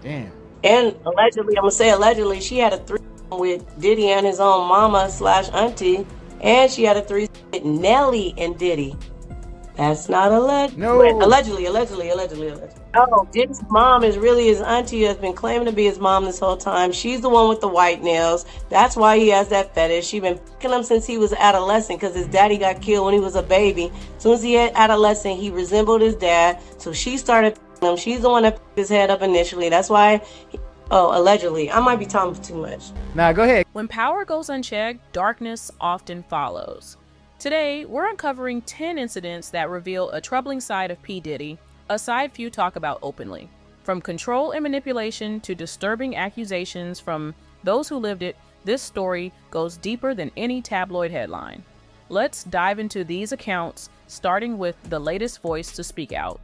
Damn. And allegedly, I'm gonna say allegedly, she had a threesome with Diddy and his own mama slash auntie, and she had a threesome with Nelly and Diddy. That's not alleged, but No. allegedly. Oh, Diddy's mom is really his auntie, has been claiming to be his mom this whole time. She's the one with the white nails. That's why he has that fetish. She been picking him since he was adolescent because his daddy got killed when he was a baby. As soon as he had adolescent, he resembled his dad. So she started picking him. She's the one that picked his head up initially. That's why. Oh, allegedly. I might be talking too much. Nah, go ahead. When power goes unchecked, darkness often follows. Today, we're uncovering 10 incidents that reveal a troubling side of P. Diddy, a side few talk about openly. From control and manipulation to disturbing accusations from those who lived it, this story goes deeper than any tabloid headline. Let's dive into these accounts, starting with the latest voice to speak out.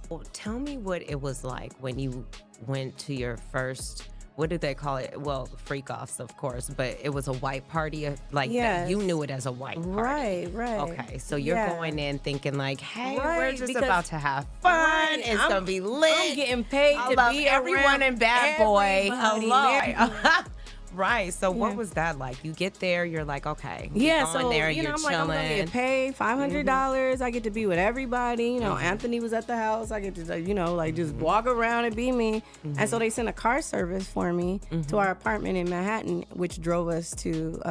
Well, tell me what it was like when you went to your first, what did they call it? Well, freak offs, of course, but it was a white party. Like, Yes. you knew it as a white party. Right. Okay, so you're Yeah. going in thinking like, hey, we're Right, just because- about to have fun. Right, It's I'm- gonna be lit. I'm getting paid I to love be everyone around in Bad Boy. everybody. Hello. Right. So what Yeah. was that like? You get there, you're like, okay. Yeah, you're going so there, you know, you're I'm like, I'm gonna chilling. get paid $500. I get to be with everybody. You know, Anthony was at the house. I get to, you know, like just walk around and be me. And so they sent a car service for me to our apartment in Manhattan, which drove us to.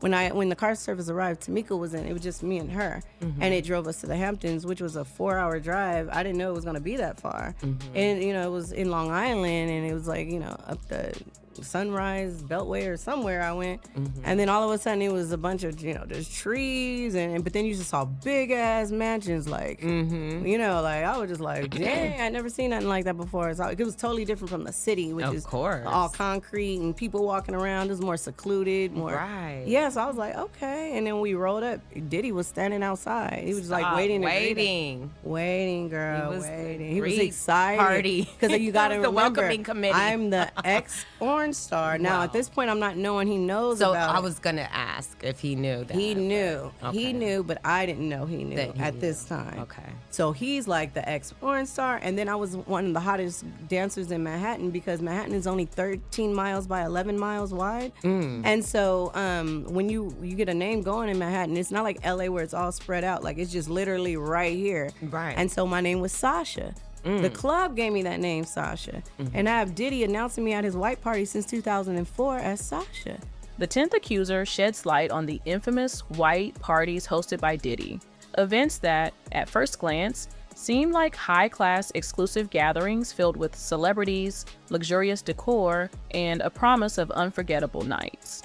When the car service arrived, Tamika was in. It was just me and her, and it drove us to the Hamptons, which was a 4-hour drive. I didn't know it was gonna be that far, and you know, it was in Long Island, and it was like, you know, up the Sunrise Beltway or somewhere I went, and then all of a sudden it was a bunch of, you know, there's trees, and but then you just saw big ass mansions, like you know, like I was just like, dang, I never seen nothing like that before. So it was totally different from the city, which Of is course. all concrete and people walking around. It was more secluded, more Right. Yeah, so I was like, okay, and then we rolled up. Diddy was standing outside. He was like Stop waiting, waiting. girl, He was waiting. He was Greek excited party. because you got to It was the remember, welcoming committee. I'm the ex-porn star. Now Wow. at this point, I'm not knowing he knows So about I it. was gonna ask if he knew that. He knew. Okay. He knew, but I didn't know he knew That he at knew. this time. Okay. So he's like the ex-porn star, and then I was one of the hottest dancers in Manhattan because Manhattan is only 13 miles by 11 miles wide. And so when you get a name going in Manhattan, it's not like LA where it's all spread out. Like, it's just literally right here. Right. And so my name was Sasha. The club gave me that name, Sasha. And I have Diddy announcing me at his white party since 2004 as Sasha. The 10th accuser sheds light on the infamous white parties hosted by Diddy, events that, at first glance, seem like high-class exclusive gatherings filled with celebrities, luxurious decor, and a promise of unforgettable nights.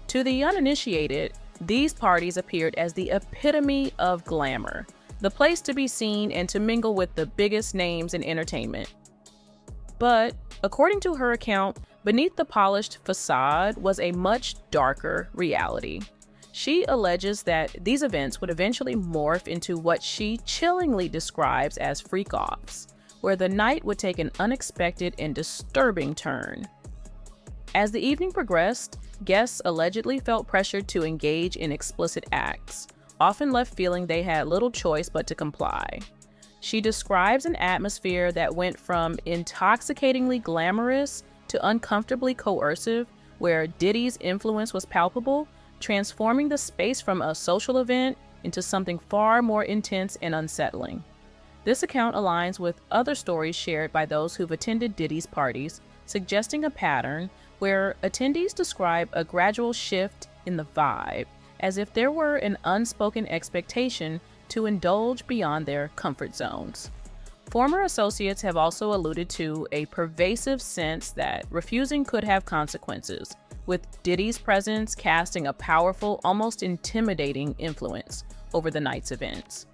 To the uninitiated, these parties appeared as the epitome of glamour, the place to be seen and to mingle with the biggest names in entertainment. But, according to her account, beneath the polished facade was a much darker reality. She alleges that these events would eventually morph into what she chillingly describes as freak-offs, where the night would take an unexpected and disturbing turn. As the evening progressed, guests allegedly felt pressured to engage in explicit acts, often left feeling they had little choice but to comply. She describes an atmosphere that went from intoxicatingly glamorous to uncomfortably coercive, where Diddy's influence was palpable, transforming the space from a social event into something far more intense and unsettling. This account aligns with other stories shared by those who've attended Diddy's parties, suggesting a pattern where attendees describe a gradual shift in the vibe, as if there were an unspoken expectation to indulge beyond their comfort zones. Former associates have also alluded to a pervasive sense that refusing could have consequences, with Diddy's presence casting a powerful, almost intimidating influence over the night's events.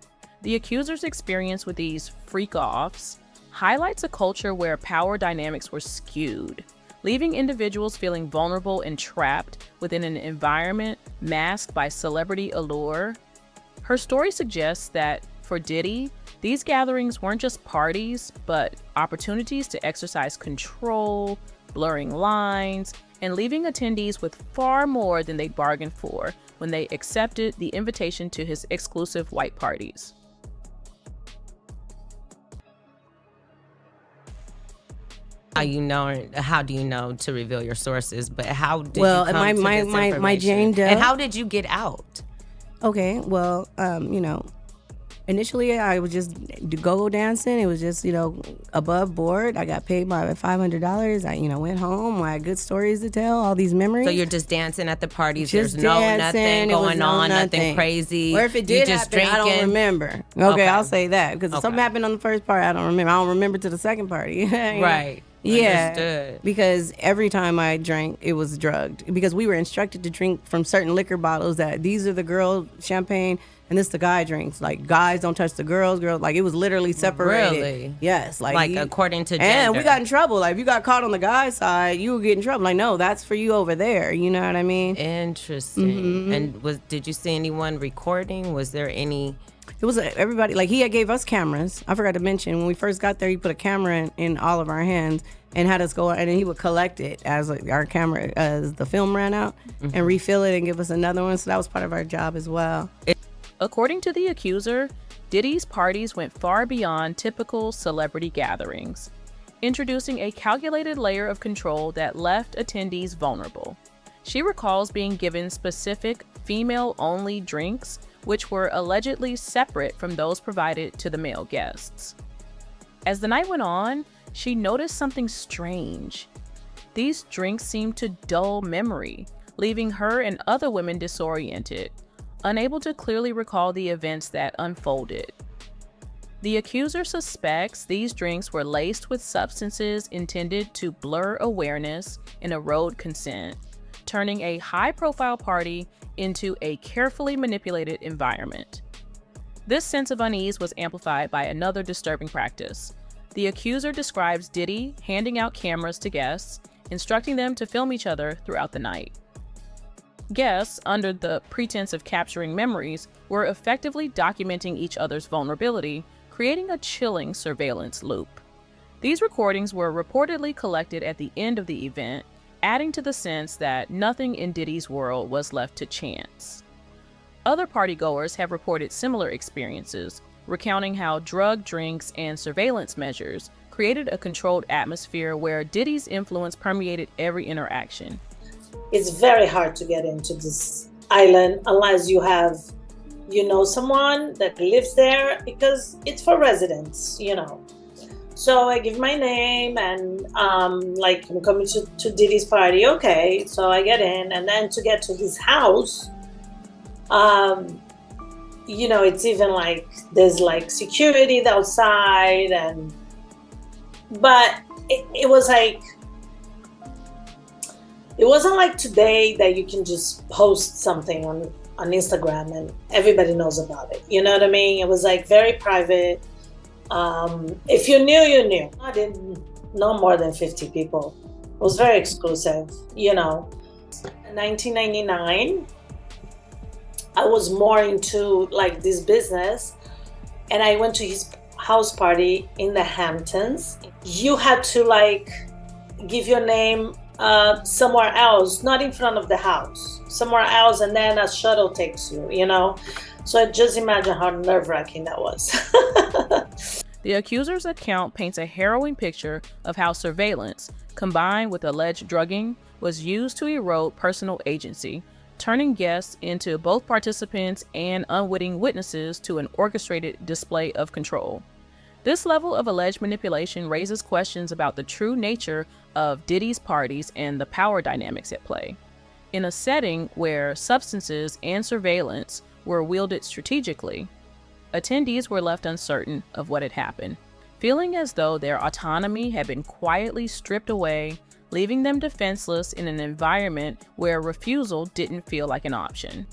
The accuser's experience with these freak-offs highlights a culture where power dynamics were skewed, leaving individuals feeling vulnerable and trapped within an environment masked by celebrity allure. Her story suggests that, for Diddy, these gatherings weren't just parties, but opportunities to exercise control, blurring lines, and leaving attendees with far more than they'd bargained for when they accepted the invitation to his exclusive white parties. How do you know to reveal your sources? But how did Well, you come to this information? my Jane Doe. And how did you get out? Okay, well, initially I was just go-go dancing. It was just, above board. I got paid my $500. I, went home. I had good stories to tell, all these memories. So you're just dancing at the parties. Just There's nothing dancing, going on, nothing crazy. Or if it You did just happen, I don't drinking? remember. Okay, I'll say that. Because if something happened on the first part, I don't remember. I don't remember to the second party. Right. Yeah, Understood. because every time I drank, it was drugged. Because we were instructed to drink from certain liquor bottles that these are the girl champagne and this the guy drinks. Like, guys don't touch the girls. Like, it was literally separated. Really? Yes. Like according to gender. And we got in trouble. Like, if you got caught on the guy's side, you would get in trouble. Like, no, that's for you over there. You know what I mean? Interesting. And did you see anyone recording? Was there any... It was everybody, like, he had gave us cameras. I forgot to mention, when we first got there, he put a camera in all of our hands and had us go, and then he would collect it as our camera, as the film ran out, and refill it and give us another one. So that was part of our job as well. According to the accuser, Diddy's parties went far beyond typical celebrity gatherings, introducing a calculated layer of control that left attendees vulnerable. She recalls being given specific female-only drinks, which were allegedly separate from those provided to the male guests. As the night went on, she noticed something strange. These drinks seemed to dull memory, leaving her and other women disoriented, unable to clearly recall the events that unfolded. The accuser suspects these drinks were laced with substances intended to blur awareness and erode consent, turning a high-profile party into a carefully manipulated environment. This sense of unease was amplified by another disturbing practice. The accuser describes Diddy handing out cameras to guests, instructing them to film each other throughout the night. Guests, under the pretense of capturing memories, were effectively documenting each other's vulnerability, creating a chilling surveillance loop. These recordings were reportedly collected at the end of the event, adding to the sense that nothing in Diddy's world was left to chance. Other partygoers have reported similar experiences, recounting how drug drinks and surveillance measures created a controlled atmosphere where Diddy's influence permeated every interaction. It's very hard to get into this island unless you have, someone that lives there, because it's for residents, So I give my name and I'm coming to Diddy's party. Okay, so I get in, and then to get to his house, it's even there's security outside, but it was it wasn't like today that you can just post something on Instagram and everybody knows about it. You know what I mean? It was very private. If you knew, you knew. I didn't know more than 50 people. It was very exclusive, In 1999, I was more into this business, and I went to his house party in the Hamptons. You had to give your name somewhere else, not in front of the house, somewhere else, and then a shuttle takes you, So just imagine how nerve-wracking that was. The accuser's account paints a harrowing picture of how surveillance, combined with alleged drugging, was used to erode personal agency, turning guests into both participants and unwitting witnesses to an orchestrated display of control. This level of alleged manipulation raises questions about the true nature of Diddy's parties and the power dynamics at play. In a setting where substances and surveillance were wielded strategically, attendees were left uncertain of what had happened, feeling as though their autonomy had been quietly stripped away, leaving them defenseless in an environment where refusal didn't feel like an option.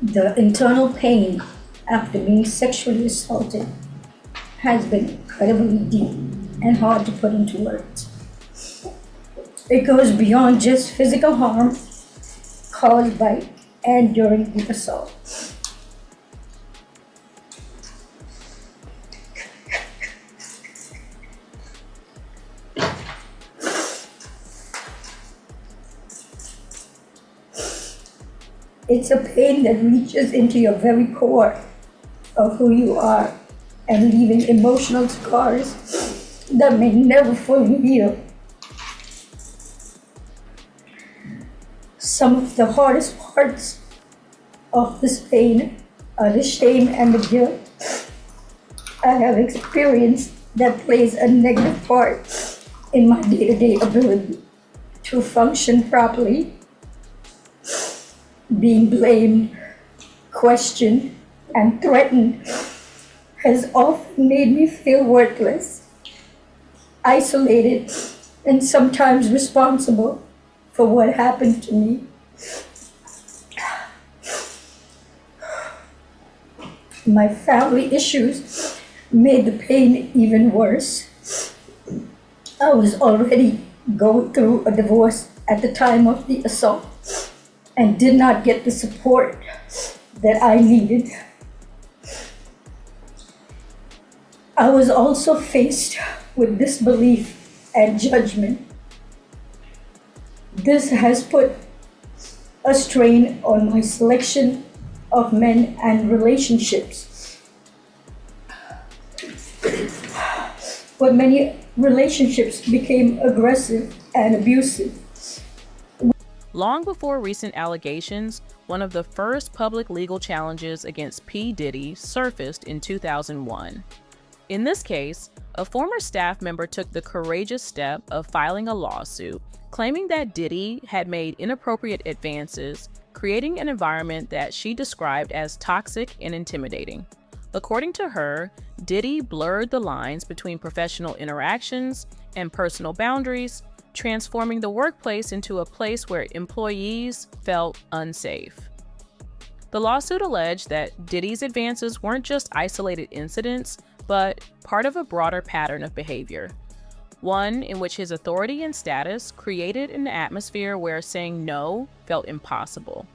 The internal pain after being sexually assaulted has been incredibly deep and hard to put into words. It goes beyond just physical harm caused by and during the assault. It's a pain that reaches into your very core of who you are and leaving emotional scars that may never fully heal. Some of the hardest parts of this pain are the shame and the guilt I have experienced that plays a negative part in my day-to-day ability to function properly. Being blamed, questioned, and threatened has often made me feel worthless, isolated, and sometimes responsible for what happened to me. My family issues made the pain even worse. I was already going through a divorce at the time of the assault and did not get the support that I needed. I was also faced with disbelief and judgment. This has put a strain on my selection of men and relationships. But many relationships became aggressive and abusive. Long before recent allegations, one of the first public legal challenges against P. Diddy surfaced in 2001. In this case, a former staff member took the courageous step of filing a lawsuit claiming that Diddy had made inappropriate advances, creating an environment that she described as toxic and intimidating. According to her, Diddy blurred the lines between professional interactions and personal boundaries, transforming the workplace into a place where employees felt unsafe. The lawsuit alleged that Diddy's advances weren't just isolated incidents, but part of a broader pattern of behavior, one in which his authority and status created an atmosphere where saying no felt impossible.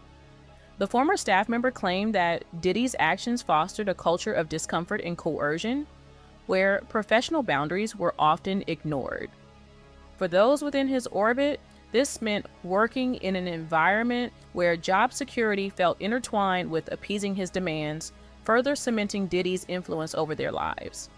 The former staff member claimed that Diddy's actions fostered a culture of discomfort and coercion, where professional boundaries were often ignored. For those within his orbit, this meant working in an environment where job security felt intertwined with appeasing his demands, further cementing Diddy's influence over their lives.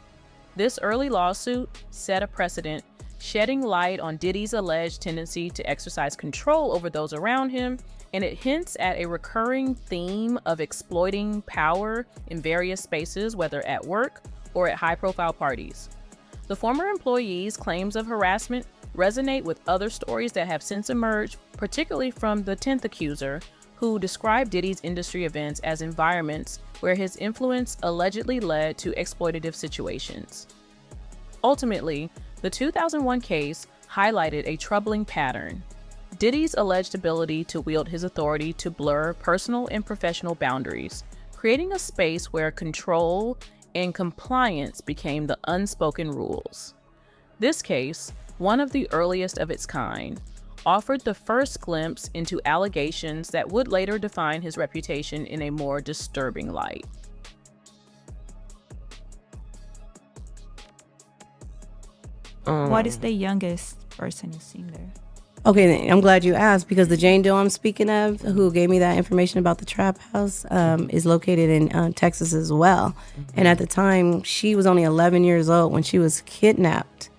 This early lawsuit set a precedent, shedding light on Diddy's alleged tendency to exercise control over those around him, and it hints at a recurring theme of exploiting power in various spaces, whether at work or at high-profile parties. The former employee's claims of harassment resonate with other stories that have since emerged, particularly from the 10th accuser, who described Diddy's industry events as environments where his influence allegedly led to exploitative situations. Ultimately, the 2001 case highlighted a troubling pattern: Diddy's alleged ability to wield his authority to blur personal and professional boundaries, creating a space where control and compliance became the unspoken rules. This case, one of the earliest of its kind, offered the first glimpse into allegations that would later define his reputation in a more disturbing light. What is the youngest person you've seen there? Okay, I'm glad you asked, because the Jane Doe I'm speaking of, who gave me that information about the trap house, is located in Texas as well. And at the time, she was only 11 years old when she was kidnapped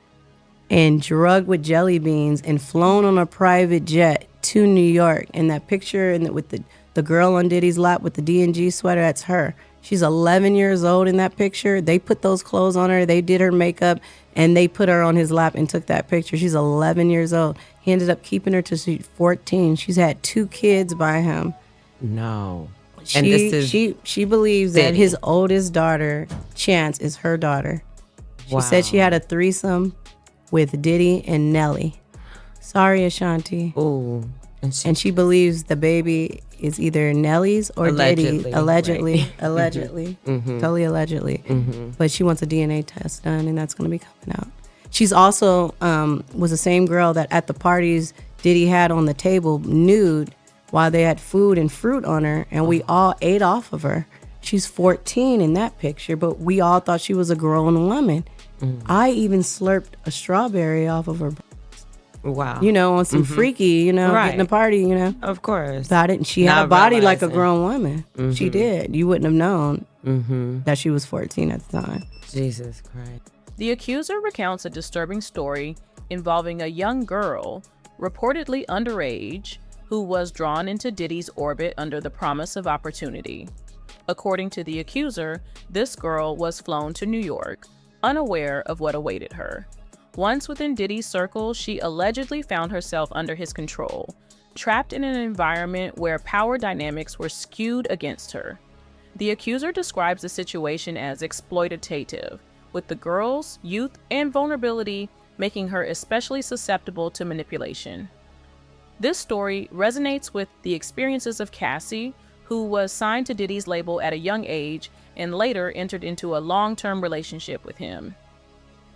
and drugged with jelly beans and flown on a private jet to New York. And that picture with the girl on Diddy's lap with the D&G sweater, that's her. She's 11 years old in that picture. They put those clothes on her. They did her makeup, and they put her on his lap and took that picture. She's 11 years old. He ended up keeping her till she's 14. She's had 2 kids by him. No. And this is She believes that his oldest daughter, Chance, is her daughter. She said she had a threesome with Diddy and Nelly. Sorry, Ashanti. Ooh. And she believes the baby is either Nelly's or Diddy. Allegedly. Right. Allegedly. Mm-hmm. Totally allegedly. Mm-hmm. But she wants a DNA test done, and that's going to be coming out. She's also was the same girl that at the parties Diddy had on the table nude while they had food and fruit on her, and we all ate off of her. She's 14 in that picture, but we all thought she was a grown woman. I even slurped a strawberry off of her. Wow. On some freaky, Right. getting a party, Of course. about it. And she had Not a body like a realizing. grown woman. She did. You wouldn't have known that she was 14 at the time. Jesus Christ. The accuser recounts a disturbing story involving a young girl, reportedly underage, who was drawn into Diddy's orbit under the promise of opportunity. According to the accuser, this girl was flown to New York, unaware of what awaited her. Once within Diddy's circle, she allegedly found herself under his control, trapped in an environment where power dynamics were skewed against her. The accuser describes the situation as exploitative, with the girl's youth and vulnerability making her especially susceptible to manipulation. This story resonates with the experiences of Cassie, who was signed to Diddy's label at a young age and later entered into a long-term relationship with him.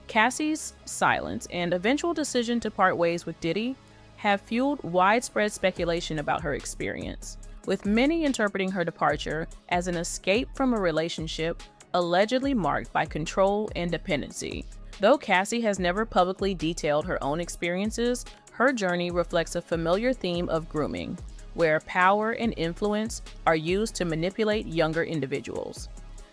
Cassie's silence and eventual decision to part ways with Diddy have fueled widespread speculation about her experience, with many interpreting her departure as an escape from a relationship allegedly marked by control and dependency. Though Cassie has never publicly detailed her own experiences, her journey reflects a familiar theme of grooming, where power and influence are used to manipulate younger individuals.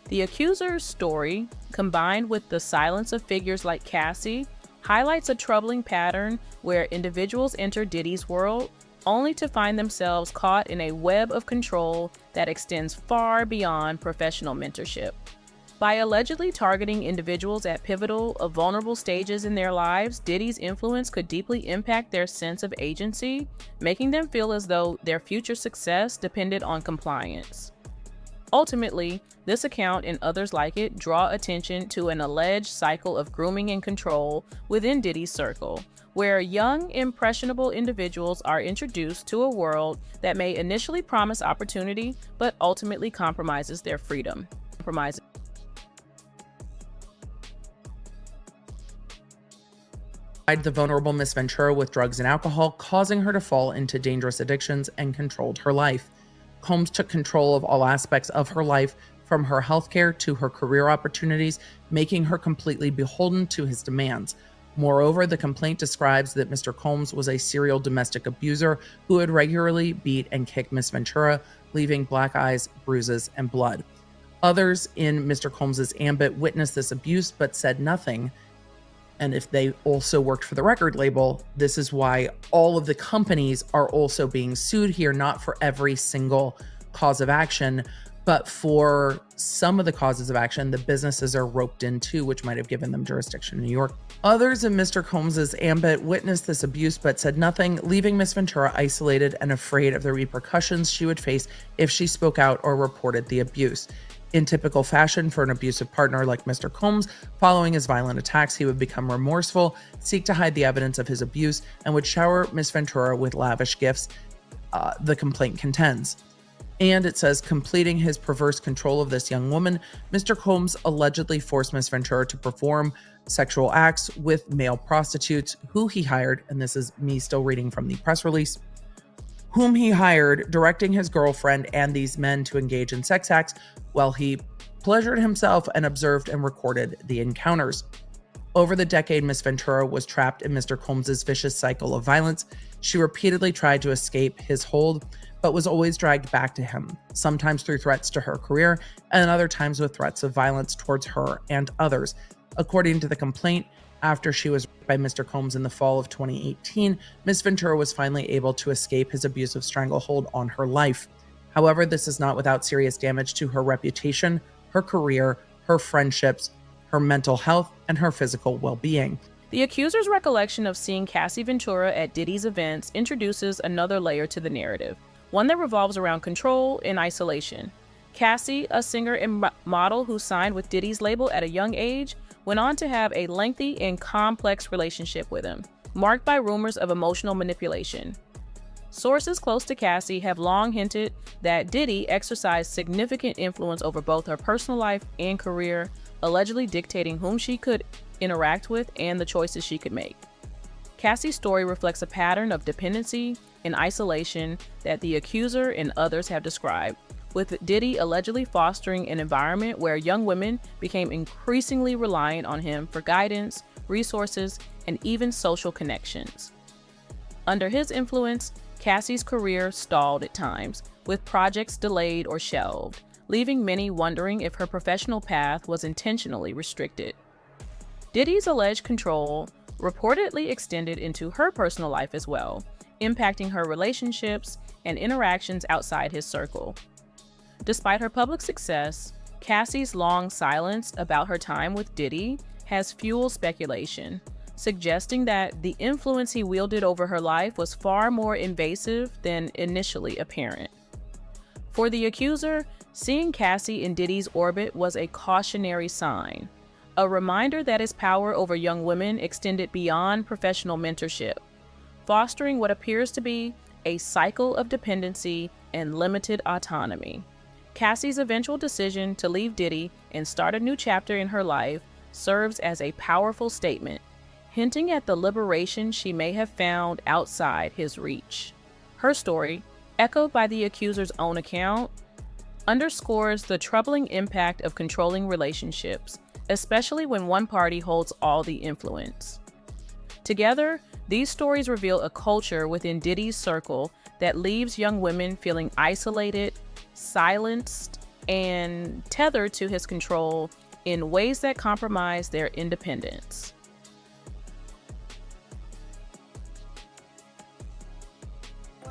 The accuser's story, combined with the silence of figures like Cassie, highlights a troubling pattern where individuals enter Diddy's world only to find themselves caught in a web of control that extends far beyond professional mentorship. By allegedly targeting individuals at pivotal, vulnerable stages in their lives, Diddy's influence could deeply impact their sense of agency, making them feel as though their future success depended on compliance. Ultimately, this account and others like it draw attention to an alleged cycle of grooming and control within Diddy's circle, where young, impressionable individuals are introduced to a world that may initially promise opportunity, but ultimately compromises their freedom. The vulnerable Miss Ventura with drugs and alcohol, causing her to fall into dangerous addictions and controlled her life. Combs took control of all aspects of her life, from her healthcare to her career opportunities, making her completely beholden to his demands. Moreover, the complaint describes that Mr. Combs was a serial domestic abuser who would regularly beat and kick Miss Ventura, leaving black eyes, bruises, and blood. Others in Mr. Combs's ambit witnessed this abuse but said nothing. And if they also worked for the record label, this is why all of the companies are also being sued here, not for every single cause of action, but for some of the causes of action, the businesses are roped into, which might have given them jurisdiction in New York. Others in Mr. Combs's ambit witnessed this abuse but said nothing, leaving Miss Ventura isolated and afraid of the repercussions she would face if she spoke out or reported the abuse. In typical fashion for an abusive partner like Mr. Combs, following his violent attacks, he would become remorseful, seek to hide the evidence of his abuse, and would shower Miss Ventura with lavish gifts, the complaint contends. And it says, completing his perverse control of this young woman, Mr. Combs allegedly forced Miss Ventura to perform sexual acts with male prostitutes who he hired, and this is me still reading from the press release, whom he hired, directing his girlfriend and these men to engage in sex acts while he pleasured himself and observed and recorded the encounters. Over the decade, Miss Ventura was trapped in Mr. Combs's vicious cycle of violence. She repeatedly tried to escape his hold, but was always dragged back to him, sometimes through threats to her career, and other times with threats of violence towards her and others. According to the complaint, after she was raped by Mr. Combs in the fall of 2018, Miss Ventura was finally able to escape his abusive stranglehold on her life. However, this is not without serious damage to her reputation, her career, her friendships, her mental health, and her physical well-being. The accuser's recollection of seeing Cassie Ventura at Diddy's events introduces another layer to the narrative, one that revolves around control and isolation. Cassie, a singer and model who signed with Diddy's label at a young age, went on to have a lengthy and complex relationship with him, marked by rumors of emotional manipulation. Sources close to Cassie have long hinted that Diddy exercised significant influence over both her personal life and career, allegedly dictating whom she could interact with and the choices she could make. Cassie's story reflects a pattern of dependency and isolation that the accuser and others have described, with Diddy allegedly fostering an environment where young women became increasingly reliant on him for guidance, resources, and even social connections. Under his influence, Cassie's career stalled at times, with projects delayed or shelved, leaving many wondering if her professional path was intentionally restricted. Diddy's alleged control reportedly extended into her personal life as well, impacting her relationships and interactions outside his circle. Despite her public success, Cassie's long silence about her time with Diddy has fueled speculation, suggesting that the influence he wielded over her life was far more invasive than initially apparent. For the accuser, seeing Cassie in Diddy's orbit was a cautionary sign, a reminder that his power over young women extended beyond professional mentorship, fostering what appears to be a cycle of dependency and limited autonomy. Cassie's eventual decision to leave Diddy and start a new chapter in her life serves as a powerful statement, hinting at the liberation she may have found outside his reach. Her story, echoed by the accuser's own account, underscores the troubling impact of controlling relationships, especially when one party holds all the influence. Together, these stories reveal a culture within Diddy's circle that leaves young women feeling isolated, silenced, and tethered to his control in ways that compromise their independence.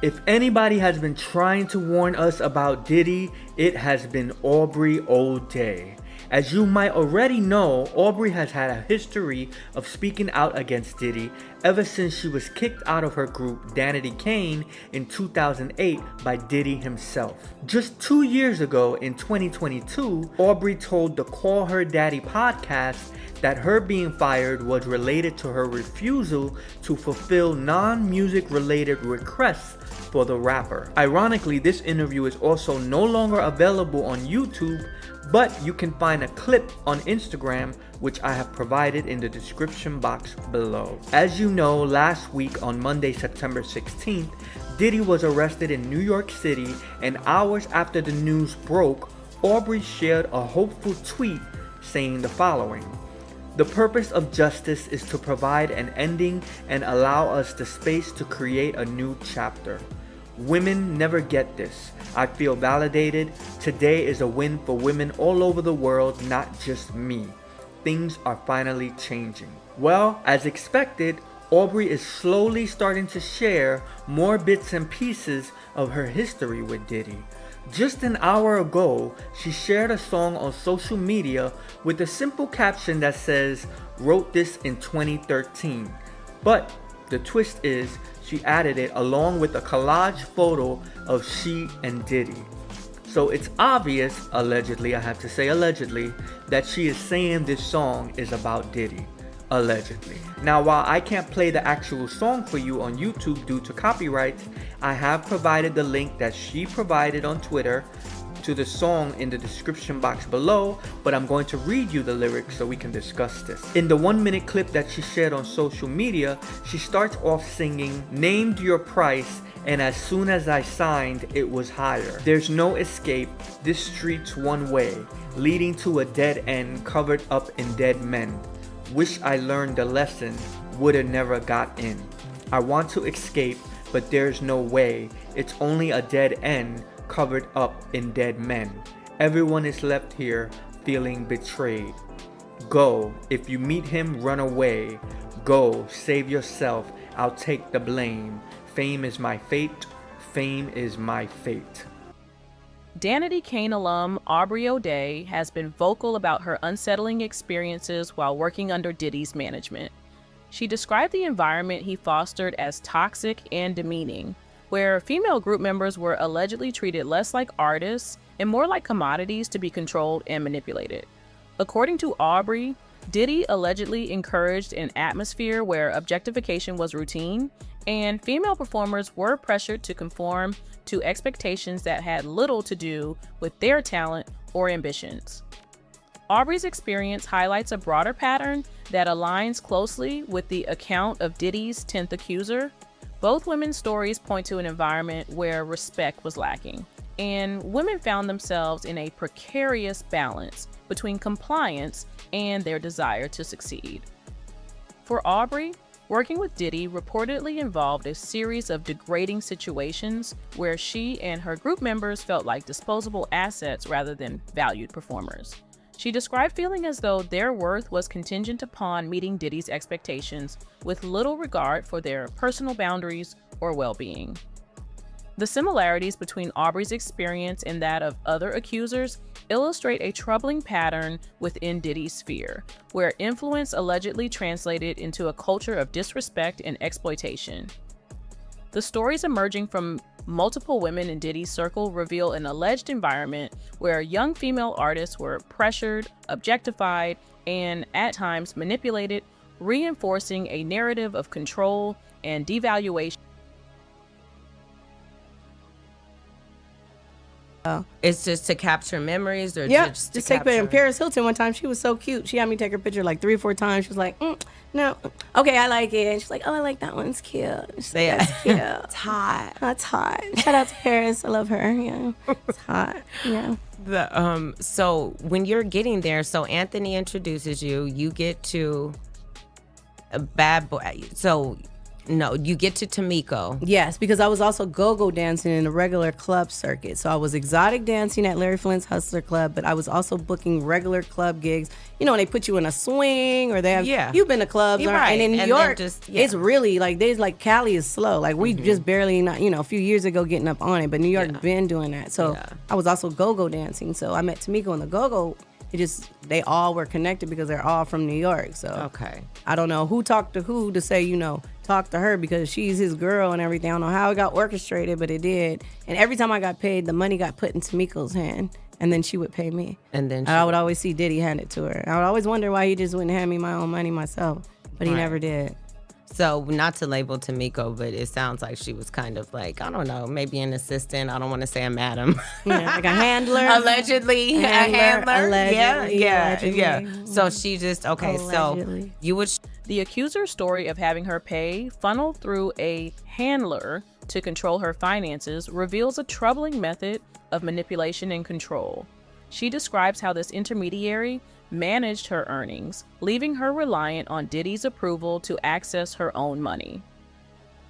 If anybody has been trying to warn us about Diddy, it has been Aubrey O'Day. As you might already know, Aubrey has had a history of speaking out against Diddy ever since she was kicked out of her group Danity Kane in 2008 by Diddy himself. Just 2 years ago in 2022, Aubrey told the Call Her Daddy podcast that her being fired was related to her refusal to fulfill non-music related requests for the rapper. Ironically, this interview is also no longer available on YouTube, but you can find a clip on Instagram, which I have provided in the description box below. As you know, last week on Monday, September 16th, Diddy was arrested in New York City, and hours after the news broke, Aubrey shared a hopeful tweet saying the following: "The purpose of justice is to provide an ending and allow us the space to create a new chapter. Women never get this. I feel validated. Today is a win for women all over the world, not just me. Things are finally changing." Well, as expected, Aubrey is slowly starting to share more bits and pieces of her history with Diddy. Just an hour ago, she shared a song on social media with a simple caption that says, "Wrote this in 2013. But the twist is, she added it along with a collage photo of she and Diddy. So it's obvious, allegedly, I have to say allegedly, that she is saying this song is about Diddy. Allegedly. Now, while I can't play the actual song for you on YouTube due to copyright, I have provided the link that she provided on Twitter to the song in the description box below, but I'm going to read you the lyrics so we can discuss this. In the 1-minute clip that she shared on social media, she starts off singing, "Named your price, and as soon as I signed, it was higher. There's no escape, this street's one way, leading to a dead end covered up in dead men. Wish I learned the lesson, woulda never got in. I want to escape, but there's no way, it's only a dead end covered up in dead men. Everyone is left here feeling betrayed. Go, if you meet him, run away. Go, save yourself, I'll take the blame. Fame is my fate, fame is my fate." Danity Kane alum Aubrey O'Day has been vocal about her unsettling experiences while working under Diddy's management. She described the environment he fostered as toxic and demeaning, where female group members were allegedly treated less like artists and more like commodities to be controlled and manipulated. According to Aubrey, Diddy allegedly encouraged an atmosphere where objectification was routine, and female performers were pressured to conform to expectations that had little to do with their talent or ambitions. Aubrey's experience highlights a broader pattern that aligns closely with the account of Diddy's 10th accuser. Both women's stories point to an environment where respect was lacking, and women found themselves in a precarious balance between compliance and their desire to succeed. For Aubrey, Working with Diddy reportedly involved a series of degrading situations where she and her group members felt like disposable assets rather than valued performers. She described feeling as though their worth was contingent upon meeting Diddy's expectations with little regard for their personal boundaries or well-being. The similarities between Aubrey's experience and that of other accusers illustrate a troubling pattern within Diddy's sphere, where influence allegedly translated into a culture of disrespect and exploitation. The stories emerging from multiple women in Diddy's circle reveal an alleged environment where young female artists were pressured, objectified, and at times manipulated, reinforcing a narrative of control and devaluation. It's just to capture memories, or Yeah, just take capture... picture. Paris Hilton one time, she was so cute. She had me take her picture like 3 or 4 times. She was like, no, okay, I like it. And she's like, oh, I like that one. It's cute. She's like, that's cute. It's hot. That's hot. Shout out to Paris. I love her. Yeah, it's hot. Yeah. So when you're getting there, so Anthony introduces you. You get to a bad boy. So no, you get to Tamiko. Yes, because I was also go-go dancing in a regular club circuit. So I was exotic dancing at Larry Flynt's Hustler Club, but I was also booking regular club gigs. You know, they put you in a swing, or they have, you've been to clubs, Right. and in New And York, then just, it's really like, Cali is slow. Like we just barely, not, a few years ago getting up on it, but New York been doing that. So I was also go-go dancing. So I met Tamiko in the go-go. They all were connected because they're all from New York. So okay, I don't know who talked to who to say, talk to her because she's his girl and everything. I don't know how it got orchestrated, but it did. And every time I got paid, the money got put in Tamiko's hand, and then she would pay me. And then I would always see Diddy hand it to her. I would always wonder why he just wouldn't hand me my own money myself, but he never did. So not to label Tamiko, but it sounds like she was kind of like, I don't know, maybe an assistant. I don't want to say a madam. Yeah, like a handler. Allegedly, a handler. Allegedly, Yeah. So she just, Allegedly. So you would... The accuser's story of having her pay funneled through a handler to control her finances reveals a troubling method of manipulation and control. She describes how this intermediary managed her earnings, leaving her reliant on Diddy's approval to access her own money.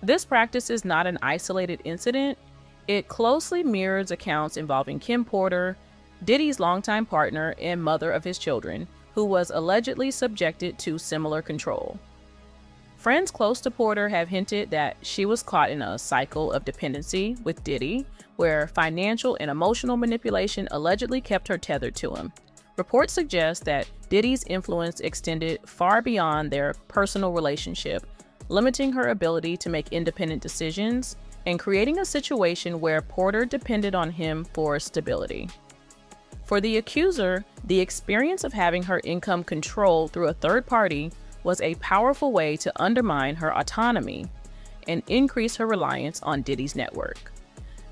This practice is not an isolated incident. It closely mirrors accounts involving Kim Porter, Diddy's longtime partner and mother of his children, who was allegedly subjected to similar control. Friends close to Porter have hinted that she was caught in a cycle of dependency with Diddy, where financial and emotional manipulation allegedly kept her tethered to him. Reports suggest that Diddy's influence extended far beyond their personal relationship, limiting her ability to make independent decisions and creating a situation where Porter depended on him for stability. For the accuser, the experience of having her income controlled through a third party was a powerful way to undermine her autonomy and increase her reliance on Diddy's network.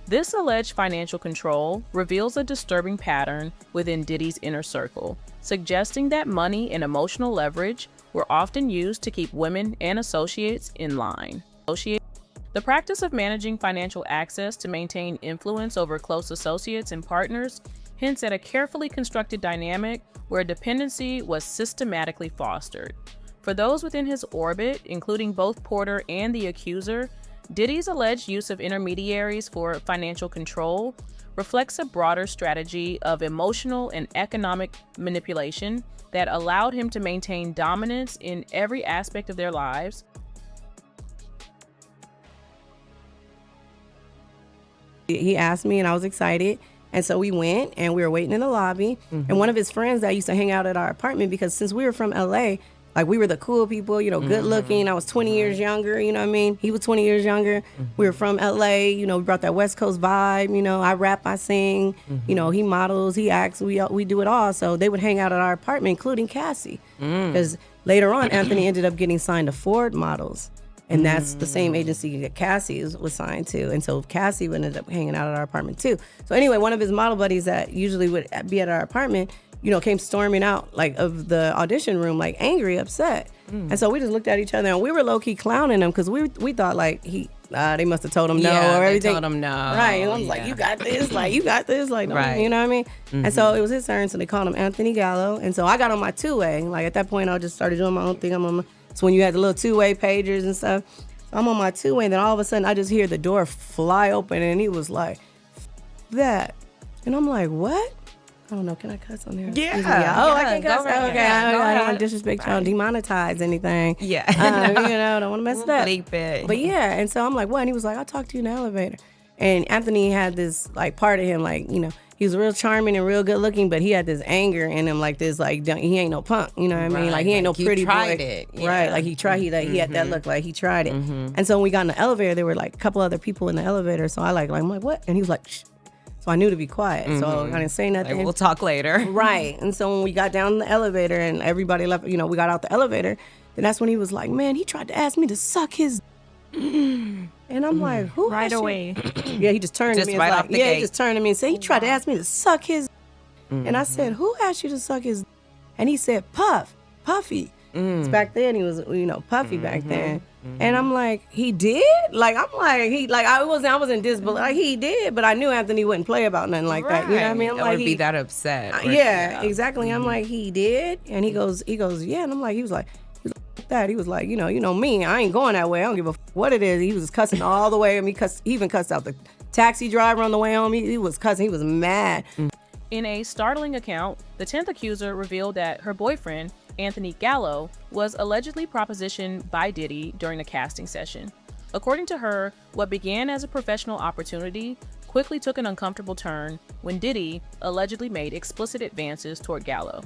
This alleged financial control reveals a disturbing pattern within Diddy's inner circle, suggesting that money and emotional leverage were often used to keep women and associates in line. The practice of managing financial access to maintain influence over close associates and partners hints at a carefully constructed dynamic where dependency was systematically fostered. For those within his orbit, including both Porter and the accuser, Diddy's alleged use of intermediaries for financial control reflects a broader strategy of emotional and economic manipulation that allowed him to maintain dominance in every aspect of their lives. He asked me and I was excited. And so we went and we were waiting in the lobby. And one of his friends that used to hang out at our apartment, because since we were from LA, like we were the cool people, good looking. I was 20 years younger, you know what I mean? He was 20 years younger. We were from LA, we brought that West Coast vibe, I rap, I sing, he models, he acts, we do it all. So they would hang out at our apartment, including Cassie. Because later on, Anthony ended up getting signed to Ford Models. And that's the same agency that Cassie was signed to. And so Cassie would end up hanging out at our apartment too. So anyway, one of his model buddies that usually would be at our apartment, came storming out like of the audition room, like angry, upset. And so we just looked at each other and we were low key clowning him because we thought like they must have told him no or everything. They told him no. Right. And I was like, you got this, like you got this, like right. You know what I mean? And so it was his turn, so they called him Anthony Gallo. And so I got on my two-way. Like at that point I just started doing my own thing. I'm on So when you had the little two-way pagers and stuff, so I'm on my two-way, and then all of a sudden I just hear the door fly open, and he was like, that. And I'm like, what? I don't know. Can I cuss on there? Yeah. Oh, I can cuss. Go right Okay. ahead. Go I don't ahead. want to disrespect y'all, demonetize anything. Yeah. Don't want to mess it up. Bleep it. But yeah, and so I'm like, what? And he was like, I'll talk to you in the elevator. And Anthony had this like part of him, like, he was real charming and real good looking, but he had this anger in him, like this, like he ain't no punk, you know what I mean? Like he ain't no pretty boy. It. Yeah. Right, like he tried. He had that look, like he tried it. And so when we got in the elevator, there were like a couple other people in the elevator. So I'm like, what? And he was like, shh. So I knew to be quiet. So I didn't say nothing. Like, we'll talk later. Right. And so when we got down in the elevator and everybody left, we got out the elevator, then that's when he was like, man, he tried to ask me to suck his. And I'm like, who? Right away. Yeah, he just turned to me and right was off like, the he gate. just turned to me and said, he tried to ask me to suck his. And I said, who asked you to suck his? And he said, Puffy. It's back then he was, Puffy back then. And I'm like, he did? Like, I'm like, I wasn't disbelief. Like, he did, but I knew Anthony wouldn't play about nothing like that. You know what I mean? I'm or like, be that upset. yeah, exactly. I'm like, he did? And he goes, yeah. And I'm like, he was like that. He was like, you know me, I ain't going that way. I don't give a what it is. He was cussing all the way. I mean, he even cussed out the taxi driver on the way home. He was cussing. He was mad. In a startling account, the 10th accuser revealed that her boyfriend, Anthony Gallo, was allegedly propositioned by Diddy during a casting session. According to her, what began as a professional opportunity quickly took an uncomfortable turn when Diddy allegedly made explicit advances toward Gallo.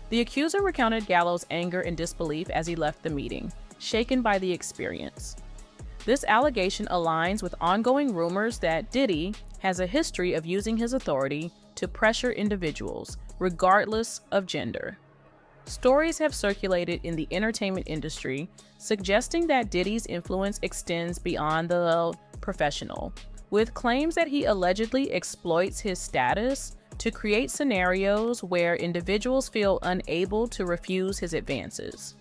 The accuser recounted Gallo's anger and disbelief as he left the meeting, shaken by the experience. This allegation aligns with ongoing rumors that Diddy has a history of using his authority to pressure individuals, regardless of gender. Stories have circulated in the entertainment industry suggesting that Diddy's influence extends beyond the professional, with claims that he allegedly exploits his status to create scenarios where individuals feel unable to refuse his advances.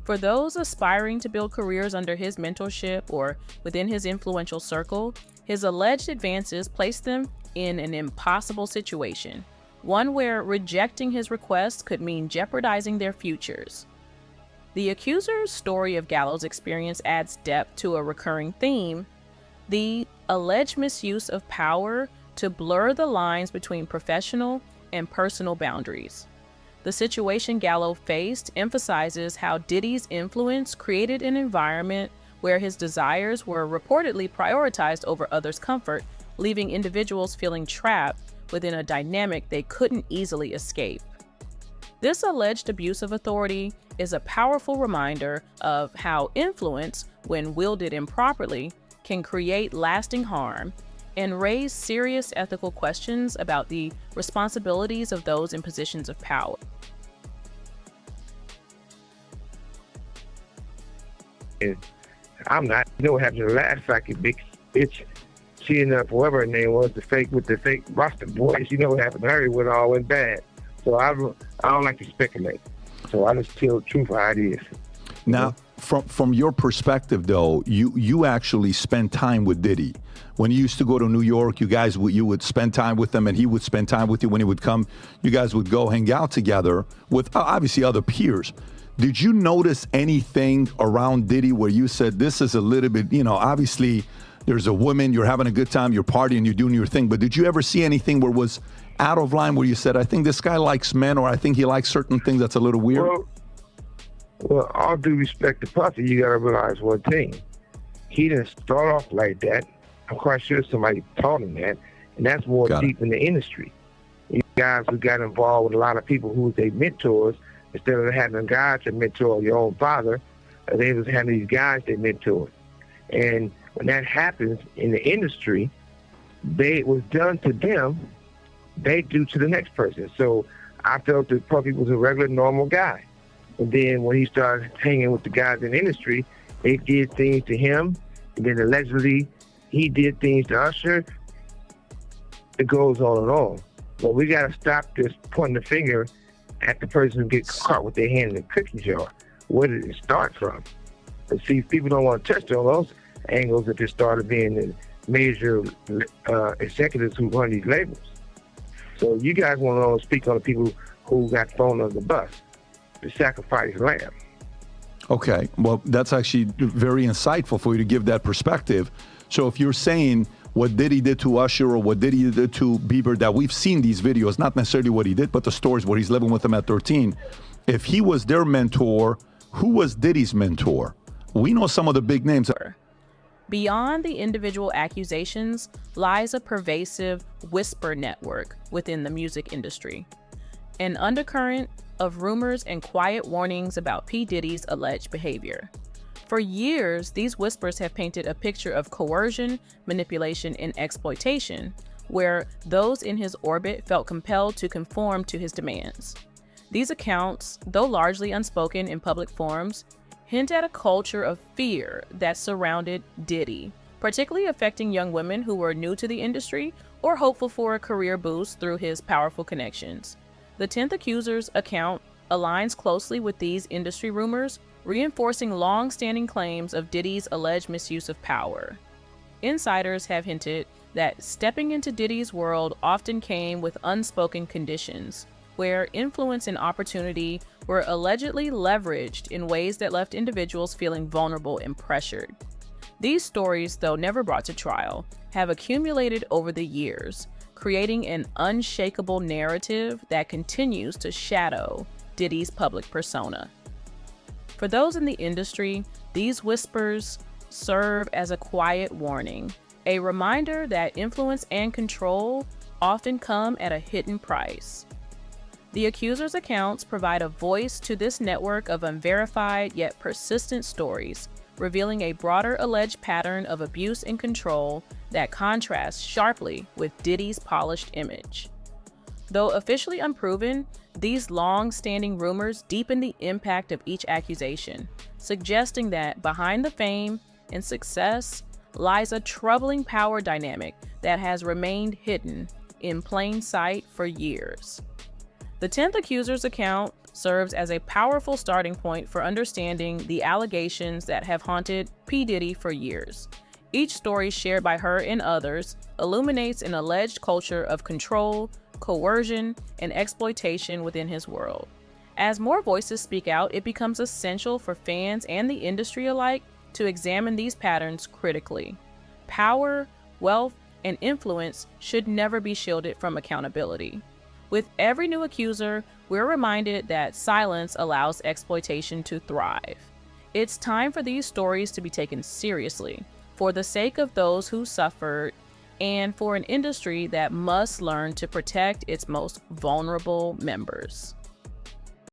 For those aspiring to build careers under his mentorship or within his influential circle, his alleged advances place them in an impossible situation, one where rejecting his request could mean jeopardizing their futures. The accuser's story of Gallo's experience adds depth to a recurring theme: the alleged misuse of power to blur the lines between professional and personal boundaries. The situation Gallo faced emphasizes how Diddy's influence created an environment where his desires were reportedly prioritized over others' comfort, leaving individuals feeling trapped within a dynamic they couldn't easily escape. This alleged abuse of authority is a powerful reminder of how influence, when wielded improperly, can create lasting harm and raise serious ethical questions about the responsibilities of those in positions of power. I'm not. You know what happened to the last fucking big bitch? She ended up, whoever her name was, the fake roster boys. You know what happened to her when it all went bad. So I don't like to speculate. So I just tell the truth how it is. Now, from your perspective, though, you actually spend time with Diddy. When you used to go to New York, you would spend time with him, and he would spend time with you. When he would come, you guys would go hang out together with obviously other peers. Did you notice anything around Diddy where you said, this is a little bit, obviously there's a woman, you're having a good time, you're partying, you're doing your thing, but did you ever see anything where it was out of line, where you said, I think this guy likes men, or I think he likes certain things that's a little weird? Well, all due respect to Puffy, you gotta realize one thing. He didn't start off like that. I'm quite sure somebody taught him that, and that's more deep in the industry. You guys who got involved with a lot of people who was their mentors, instead of having a guy to mentor your own father, they was having these guys they mentored. And when that happens in the industry, it was done to them, they do to the next person. So I felt that Puffy was a regular, normal guy. And then when he started hanging with the guys in the industry, they did things to him. And then allegedly, he did things to Usher. It goes on and on. But we got to stop this pointing the finger at the person who gets caught with their hand in the cookie jar. Where did it start from? And see, people don't want to touch on those angles that they started being the major executives who run these labels. So you guys want to speak on the people who got thrown under the bus, the sacrifice lamb. Okay, well, that's actually very insightful for you to give that perspective. So if you're saying what Diddy did to Usher or what Diddy did to Bieber, that we've seen these videos, not necessarily what he did, but the stories where he's living with them at 13. If he was their mentor, who was Diddy's mentor? We know some of the big names. Beyond the individual accusations lies a pervasive whisper network within the music industry. An undercurrent of rumors and quiet warnings about P. Diddy's alleged behavior. For years, these whispers have painted a picture of coercion, manipulation, and exploitation, where those in his orbit felt compelled to conform to his demands. These accounts, though largely unspoken in public forums, hint at a culture of fear that surrounded Diddy, particularly affecting young women who were new to the industry or hopeful for a career boost through his powerful connections. The 10th Accuser's account aligns closely with these industry rumors, reinforcing long-standing claims of Diddy's alleged misuse of power. Insiders have hinted that stepping into Diddy's world often came with unspoken conditions, where influence and opportunity were allegedly leveraged in ways that left individuals feeling vulnerable and pressured. These stories, though never brought to trial, have accumulated over the years, creating an unshakable narrative that continues to shadow Diddy's public persona. For those in the industry, these whispers serve as a quiet warning, a reminder that influence and control often come at a hidden price. The accuser's accounts provide a voice to this network of unverified yet persistent stories, revealing a broader alleged pattern of abuse and control that contrasts sharply with Diddy's polished image. Though officially unproven, these long-standing rumors deepen the impact of each accusation, suggesting that behind the fame and success lies a troubling power dynamic that has remained hidden in plain sight for years. The 10th Accuser's account serves as a powerful starting point for understanding the allegations that have haunted P. Diddy for years. Each story shared by her and others illuminates an alleged culture of control, coercion, and exploitation within his world. As more voices speak out, it becomes essential for fans and the industry alike to examine these patterns critically. Power, wealth, and influence should never be shielded from accountability. With every new accuser, we're reminded that silence allows exploitation to thrive. It's time for these stories to be taken seriously, for the sake of those who suffered, and for an industry that must learn to protect its most vulnerable members.